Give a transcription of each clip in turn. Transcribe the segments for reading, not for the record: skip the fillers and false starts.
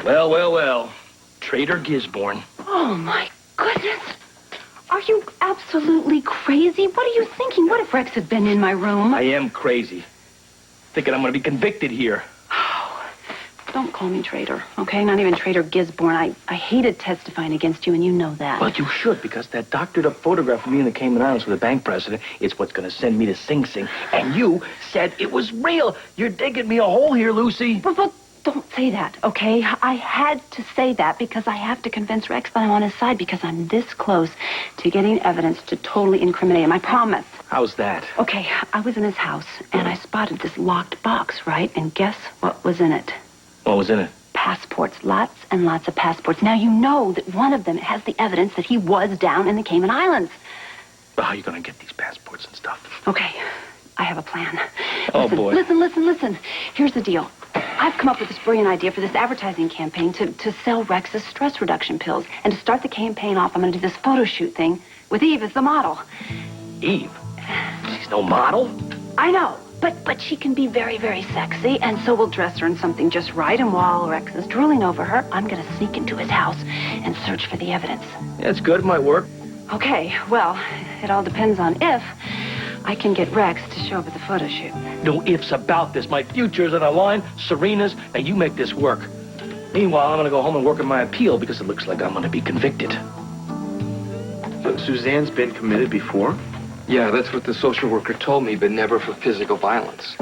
Well, well, well. Traitor Gisborne. Oh, my goodness. Are you absolutely crazy? What are you thinking? What if Rex had been in my room? I am crazy. Thinking I'm going to be convicted here. Oh, don't call me traitor, okay? Not even Traitor Gisborne. I hated testifying against you, and you know that. Well, you should, because that doctored-up photograph of me in the Cayman Islands with the bank president is what's going to send me to Sing Sing. And you said it was real. You're digging me a hole here, Lucy. But don't say that, okay? I had to say that because I have to convince Rex that I'm on his side because I'm this close to getting evidence to totally incriminate him. I promise. How's that? Okay, I was in his house, and I spotted this locked box, right? And guess what was in it? What was in it? Passports. Lots and lots of passports. Now, you know that one of them has the evidence that he was down in the Cayman Islands. Well, how are you going to get these passports and stuff? Okay, I have a plan. Oh, listen, boy. Listen. Here's the deal. I've come up with this brilliant idea for this advertising campaign to sell Rex's stress reduction pills. And to start the campaign off, I'm going to do this photo shoot thing with Eve as the model. Eve? She's no model? I know, but she can be very, very sexy, and so we'll dress her in something just right. And while Rex is drooling over her, I'm going to sneak into his house and search for the evidence. Yeah, it's good. It might work. Okay, well, it all depends on if I can get Rex to show up at the photo shoot. No ifs about this. My future's on the line. Serena's. Now, you make this work. Meanwhile, I'm going to go home and work on my appeal because it looks like I'm going to be convicted. So Suzanne's been committed before? Yeah, that's what the social worker told me, but never for physical violence.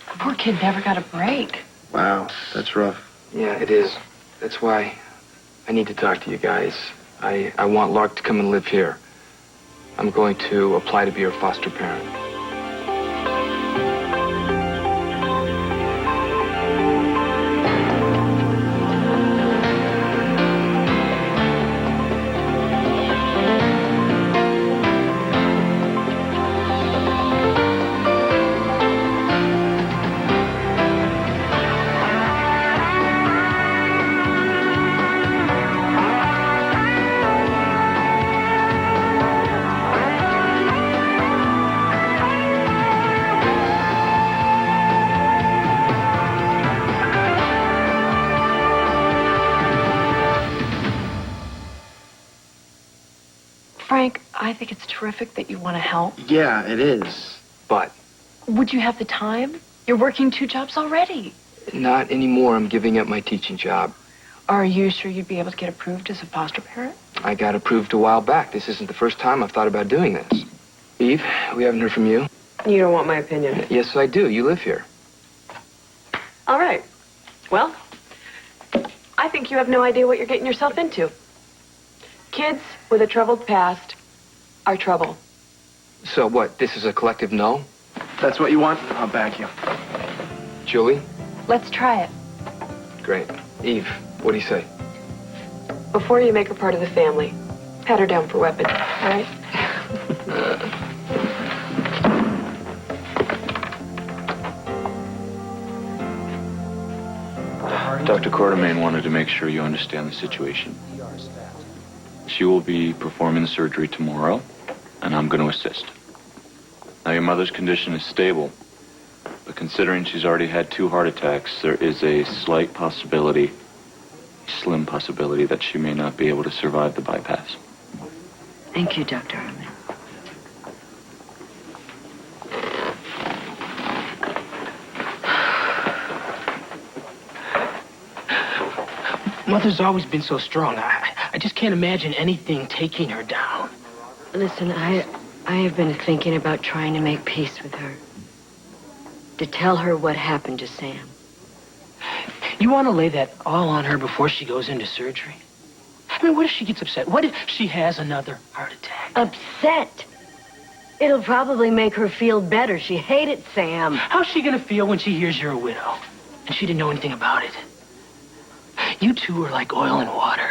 Poor kid never got a break. Wow, that's rough. Yeah, it is. That's why I need to talk to you guys. I want Lark to come and live here. I'm going to apply to be her foster parent. Frank, I think it's terrific that you want to help. Yeah, it is. But Would you have the time? You're working 2 jobs already. not anymore. I'm giving up my teaching job. Are you sure you'd be able to get approved as a foster parent? I got approved a while back. This isn't the first time I've thought about doing this. Eve, we haven't heard from you. You don't want my opinion. Yes, I do. You live here. All right. Well, I think you have no idea what you're getting yourself into. Kids with a troubled past are trouble. So what, this is a collective no? That's what you want? I'll back you. Julie? Let's try it. Great. Eve, what do you say? Before you make her part of the family, pat her down for weapons, all right? Dr. Quartermain wanted to make sure you understand the situation. She will be performing the surgery tomorrow, and I'm going to assist. Now, your mother's condition is stable, but considering she's already had 2 heart attacks, there is a slight possibility, slim possibility, that she may not be able to survive the bypass. Thank you, Dr. Harmon. Mother's always been so strong. I just can't imagine anything taking her down. Listen, I have been thinking about trying to make peace with her. To tell her what happened to Sam. You want to lay that all on her before she goes into surgery? I mean, what if she gets upset? What if she has another heart attack? Upset? It'll probably make her feel better. She hated Sam. How's she going to feel when she hears you're a widow and she didn't know anything about it? You two are like oil and water.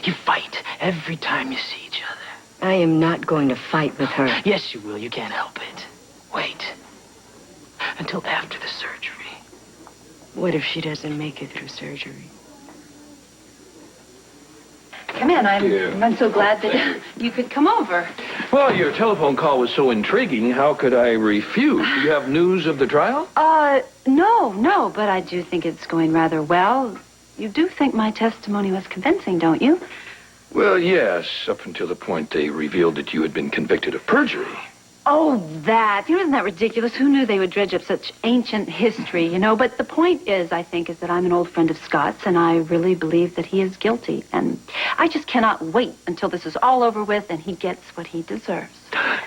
You fight every time you see each other. I am not going to fight with her. Yes, you will. You can't help it. Wait until after the surgery. What if she doesn't make it through surgery? Come in. I'm so glad that you could come over. Well, your telephone call was so intriguing. How could I refuse? Do you have news of the trial? No, but I do think it's going rather well. You do think my testimony was convincing, don't you? Well, yes, up until the point they revealed that you had been convicted of perjury. Oh, that. Isn't that ridiculous? Who knew they would dredge up such ancient history, you know? But the point is, I think, is that I'm an old friend of Scott's, and I really believe that he is guilty. And I just cannot wait until this is all over with and he gets what he deserves.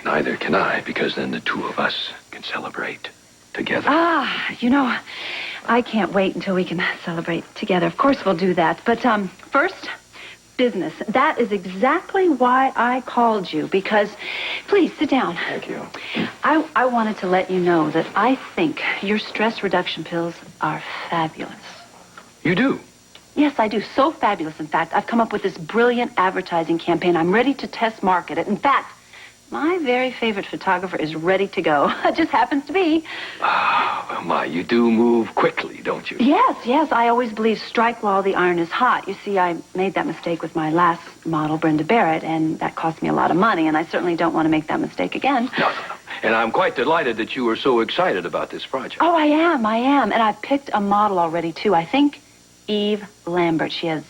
Neither can I, because then the two of us can celebrate together. Ah, you know, I can't wait until we can celebrate together. Of course we'll do that. But first, business. That is exactly why I called you, because, please, sit down. Thank you. I wanted to let you know that I think your stress reduction pills are fabulous. You do? Yes, I do. So fabulous, in fact. I've come up with this brilliant advertising campaign. I'm ready to test market it. In fact, my very favorite photographer is ready to go. It just happens to be. Ah, well, my, you do move quickly, don't you? Yes. I always believe strike while the iron is hot. You see, I made that mistake with my last model, Brenda Barrett, and that cost me a lot of money, and I certainly don't want to make that mistake again. No. And I'm quite delighted that you were so excited about this project. Oh, I am. And I've picked a model already, too. I think Eve Lambert. She has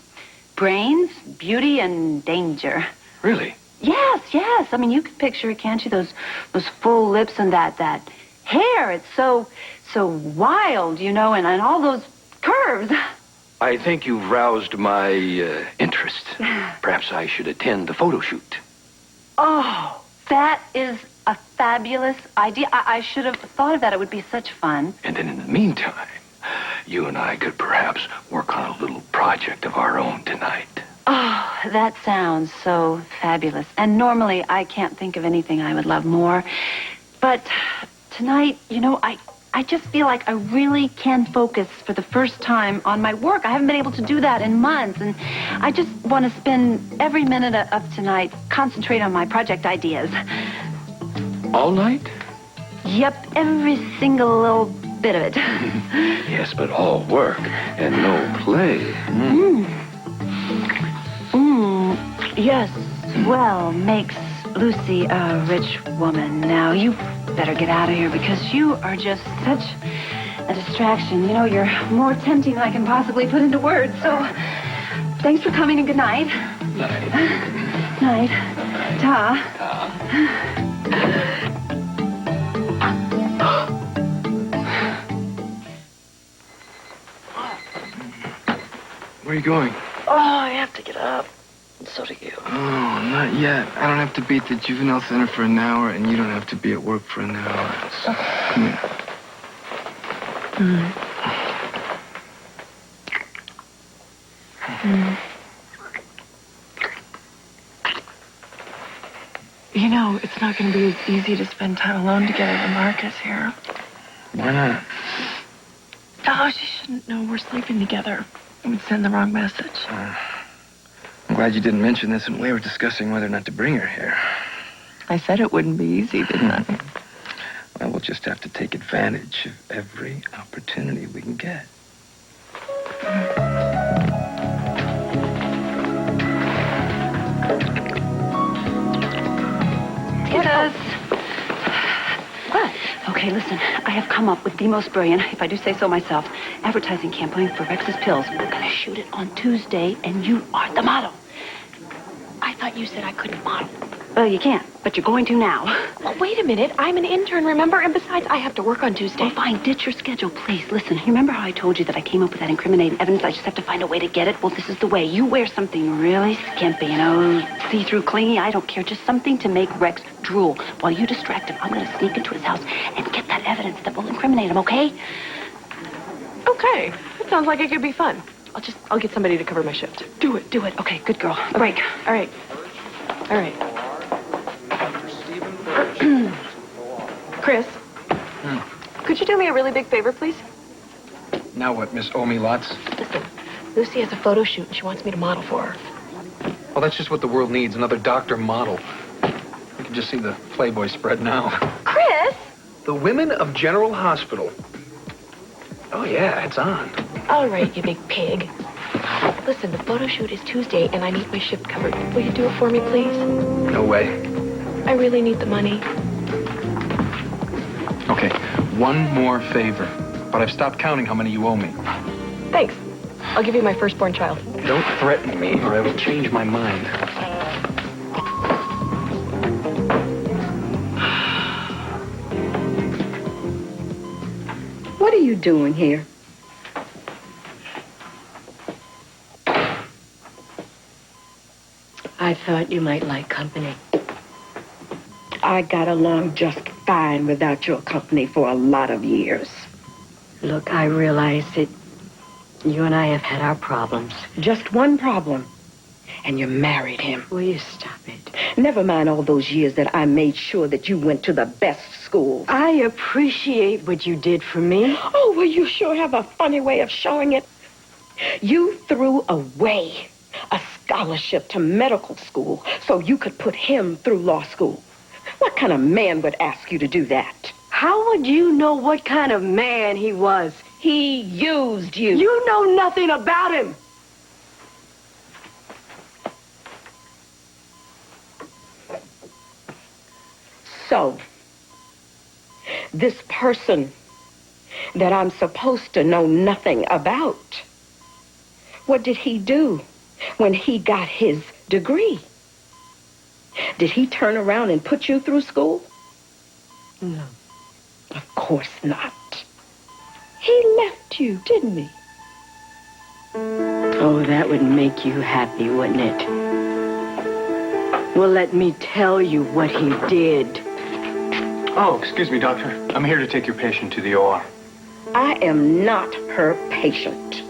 brains, beauty, and danger. Really? Yes. I mean, you can picture it, can't you? Those full lips and that hair. It's so wild, you know, and all those curves. I think you've roused my interest. Perhaps I should attend the photo shoot. Oh, that is a fabulous idea. I should have thought of that. It would be such fun. And then in the meantime, you and I could perhaps work on a little project of our own tonight. Oh, that sounds so fabulous. And normally I can't think of anything I would love more. But tonight, you know, I just feel like I really can focus for the first time on my work. I haven't been able to do that in months. And I just want to spend every minute of tonight concentrate on my project ideas. All night? Yep, every single little bit of it. Yes, but all work and no play. Yes, well, makes Lucy a rich woman. Now, you better get out of here because you are just such a distraction. You know, you're more tempting than I can possibly put into words. So, thanks for coming and good night. Night. Ta. Where are you going? Oh, I have to get up. And so do you. Oh, not yet. I don't have to be at the juvenile center for an hour, and you don't have to be at work for an hour. So, come here. You know, it's not going to be as easy to spend time alone together when Mark is here. Why not? Oh, she shouldn't know we're sleeping together. It would send the wrong message. I'm glad you didn't mention this when we were discussing whether or not to bring her here. I said it wouldn't be easy, didn't I? Well, we'll just have to take advantage of every opportunity we can get. Get us. What? Okay, listen. I have come up with the most brilliant, if I do say so myself, advertising campaign for Rex's pills. We're going to shoot it on Tuesday, and you are the model. I thought you said I couldn't model. Well, you can't, but you're going to now. Well, wait a minute. I'm an intern, remember? And besides, I have to work on Tuesday. Well, fine. Ditch your schedule, please. Listen, you remember how I told you that I came up with that incriminating evidence? I just have to find a way to get it. Well, this is the way. You wear something really skimpy, you know, see-through, clingy. I don't care. Just something to make Rex drool. While you distract him, I'm going to sneak into his house and get that evidence that will incriminate him, okay? Okay. That sounds like it could be fun. I'll get somebody to cover my shift. Do it. Okay, good girl. Break. All right. Chris, could you do me a really big favor, please? Now what, Miss Omi Lots? Listen, Lucy has a photo shoot and she wants me to model for her. Well, that's just what the world needs, another doctor model. You can just see the Playboy spread now. Chris! The Women of General Hospital. Oh, yeah, it's on. All right, you big pig. Listen, the photo shoot is Tuesday and I need my shift covered. Will you do it for me, please? No way. I really need the money. Okay, one more favor. But I've stopped counting how many you owe me. Thanks. I'll give you my firstborn child. Don't threaten me, or I will change my mind. What are you doing here? I thought you might like company. I got along just fine without your company for a lot of years. Look, I realize that you and I have had our problems. Just one problem. And you married him. Will you stop it? Never mind all those years that I made sure that you went to the best school. I appreciate what you did for me. Oh, well, you sure have a funny way of showing it. You threw away a scholarship to medical school so you could put him through law school. What kind of man would ask you to do that? How would you know what kind of man he was? He used you. You know nothing about him. So, this person that I'm supposed to know nothing about, what did he do when he got his degree? Did he turn around and put you through school? No. Of course not. He left you, didn't he? Oh, that would make you happy, wouldn't it? Well, let me tell you what he did. Oh, excuse me, doctor. I'm here to take your patient to the OR. I am not her patient.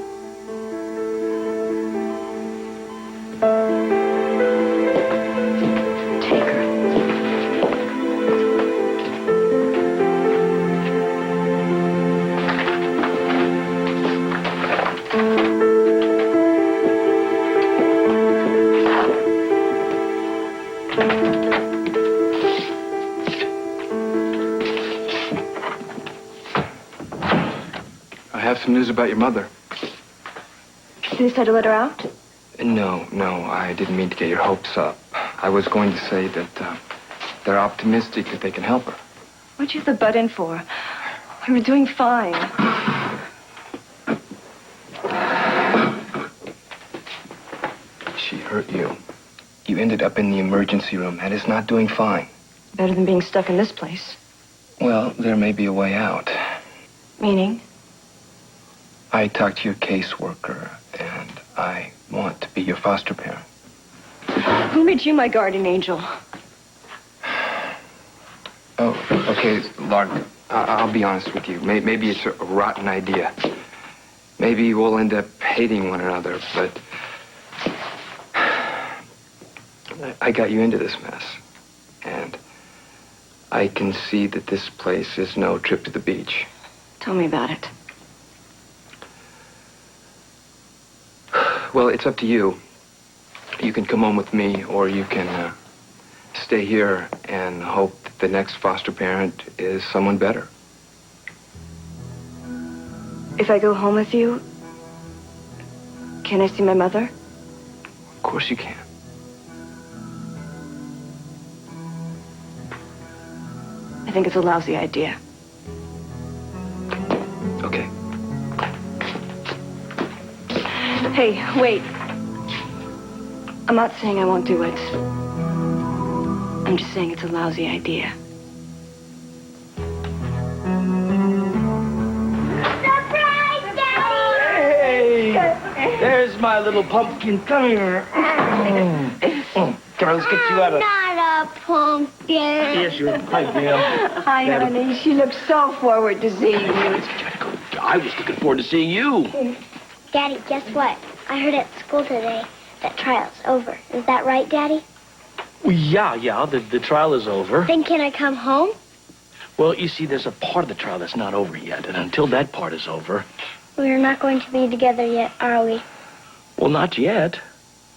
Take her. I have some news about your mother. Did you settle her out? No, I didn't mean to get your hopes up. I was going to say that they're optimistic that they can help her. What'd you have the butt in for? We were doing fine. She hurt you. You ended up in the emergency room. That is not doing fine. Better than being stuck in this place. Well, there may be a way out. Meaning? I talked to your caseworker, and I want to be your foster parent. Who made you my guardian angel? Oh, okay, Lark, I'll be honest with you. Maybe it's a rotten idea. Maybe we'll end up hating one another, but I got you into this mess. And I can see that this place is no trip to the beach. Tell me about it. Well, it's up to you. You can come home with me, or you can stay here and hope that the next foster parent is someone better. If I go home with you, can I see my mother? Of course you can. I think it's a lousy idea. Okay. Hey, wait. I'm not saying I won't do it. I'm just saying it's a lousy idea. Surprise, Daddy! Hey! There's my little pumpkin. Come here. Come on, let's get you out of... Not a pumpkin. Yes, you're right, Gail. Hi, honey. She looks so forward to seeing you. I was looking forward to seeing you. Daddy, guess what? I heard at school today that trial's over. Is that right, Daddy? Well, yeah, the trial is over. Then can I come home? Well, you see, there's a part of the trial that's not over yet, and until that part is over... We're not going to be together yet, are we? Well, not yet.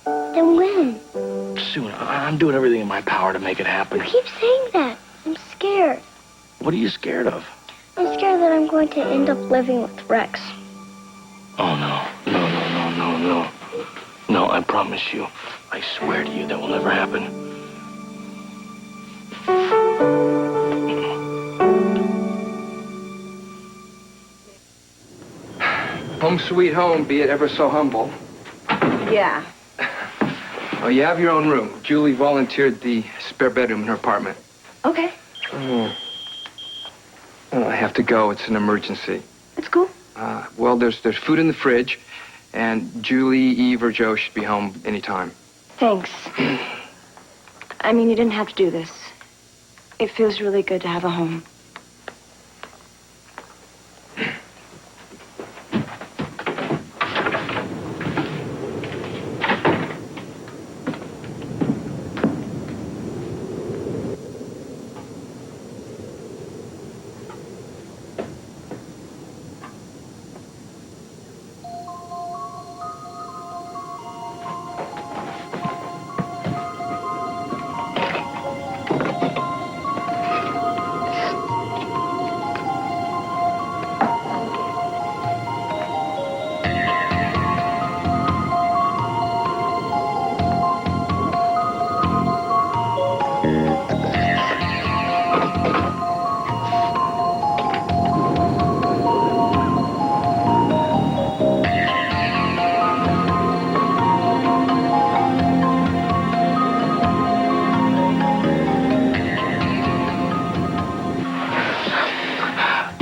Then when? Soon. I'm doing everything in my power to make it happen. You keep saying that. I'm scared. What are you scared of? I'm scared that I'm going to end up living with Rex. Oh, no. No. No, I promise you. I swear to you that will never happen. Home sweet home, be it ever so humble. Yeah. Oh, you have your own room. Julie volunteered the spare bedroom in her apartment. Okay. Oh, I have to go. It's an emergency. It's cool. Well, there's food in the fridge, and Julie, Eve, or Joe should be home anytime. Thanks. I mean, you didn't have to do this. It feels really good to have a home.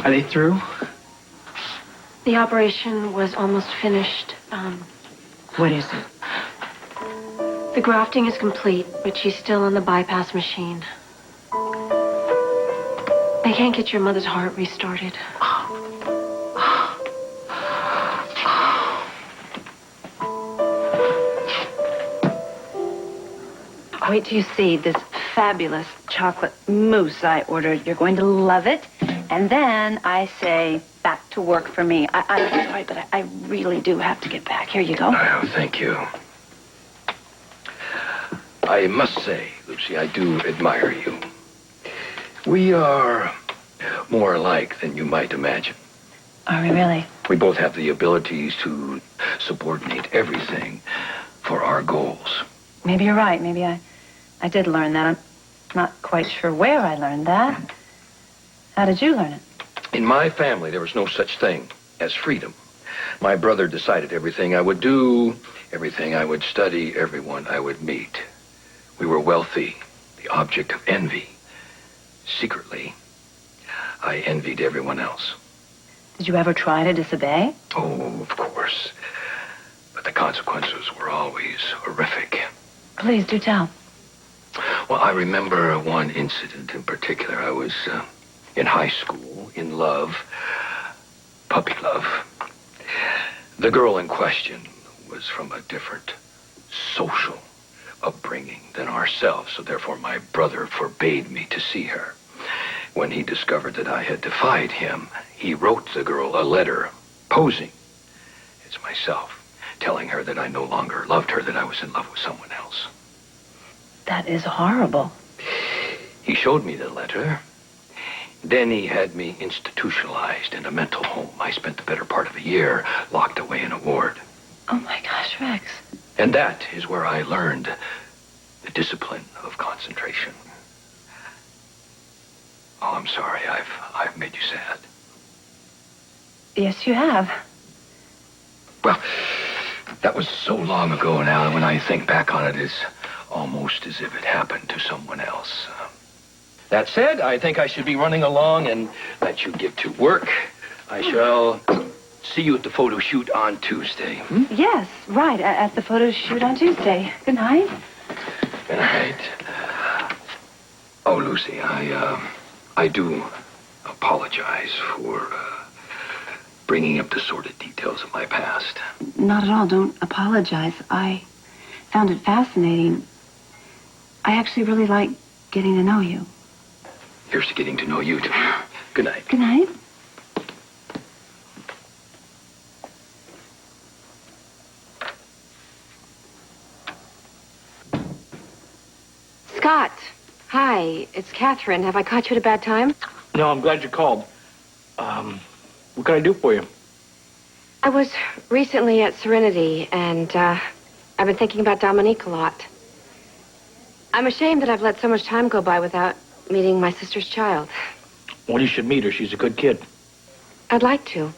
Are they through? The operation was almost finished. What is it? The grafting is complete, but she's still on the bypass machine. They can't get your mother's heart restarted. Wait till you see this fabulous chocolate mousse I ordered. You're going to love it. And then I say, back to work for me. I'm sorry, but I really do have to get back. Here you go. Oh, thank you. I must say, Lucy, I do admire you. We are more alike than you might imagine. Are we really? We both have the abilities to subordinate everything for our goals. Maybe you're right. Maybe I did learn that. I'm not quite sure where I learned that. How did you learn it? In my family, there was no such thing as freedom. My brother decided everything I would do, everything I would study, everyone I would meet. We were wealthy, the object of envy. Secretly, I envied everyone else. Did you ever try to disobey? Oh, of course. But the consequences were always horrific. Please do tell. Well, I remember one incident in particular. I was in high school, in love, puppy love. The girl in question was from a different social upbringing than ourselves, so therefore my brother forbade me to see her. When he discovered that I had defied him, he wrote the girl a letter, posing as myself, telling her that I no longer loved her, that I was in love with someone else. That is horrible. He showed me the letter. Then he had me institutionalized in a mental home. I spent the better part of a year locked away in a ward. Oh, my gosh, Rex. And that is where I learned the discipline of concentration. Oh, I'm sorry. I've made you sad. Yes, you have. Well, that was so long ago now, and when I think back on it, it's almost as if it happened to someone else. That said, I think I should be running along and let you get to work. I shall see you at the photo shoot on Tuesday. Yes, right, at the photo shoot on Tuesday. Good night. Good night. Oh, Lucy, I do apologize for bringing up the sordid details of my past. Not at all. Don't apologize. I found it fascinating. I actually really like getting to know you. Here's to getting to know you, too. Good night. Good night. Scott, hi. It's Catherine. Have I caught you at a bad time? No, I'm glad you called. What can I do for you? I was recently at Serenity, and I've been thinking about Dominique a lot. I'm ashamed that I've let so much time go by without meeting my sister's child. Well, you should meet her. She's a good kid. I'd like to.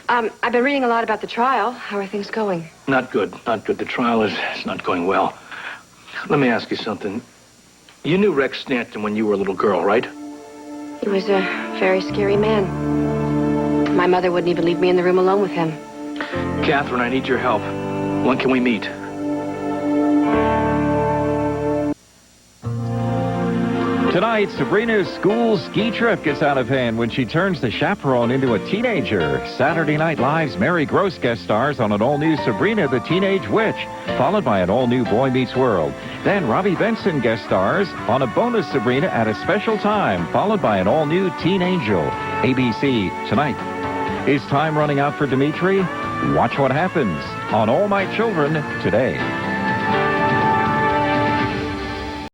I've been reading a lot about the trial. How are things going? Not good, not good. The trial is not going well. Let me ask you something. You knew Rex Stanton when you were a little girl, right? He was a very scary man. My mother wouldn't even leave me in the room alone with him. Catherine, I need your help. When can we meet? Tonight, Sabrina's school ski trip gets out of hand when she turns the chaperone into a teenager. Saturday Night Live's Mary Gross guest stars on an all-new Sabrina the Teenage Witch, followed by an all-new Boy Meets World. Then Robbie Benson guest stars on a bonus Sabrina at a special time, followed by an all-new Teen Angel. ABC tonight. Is time running out for Dimitri? Watch what happens on All My Children today.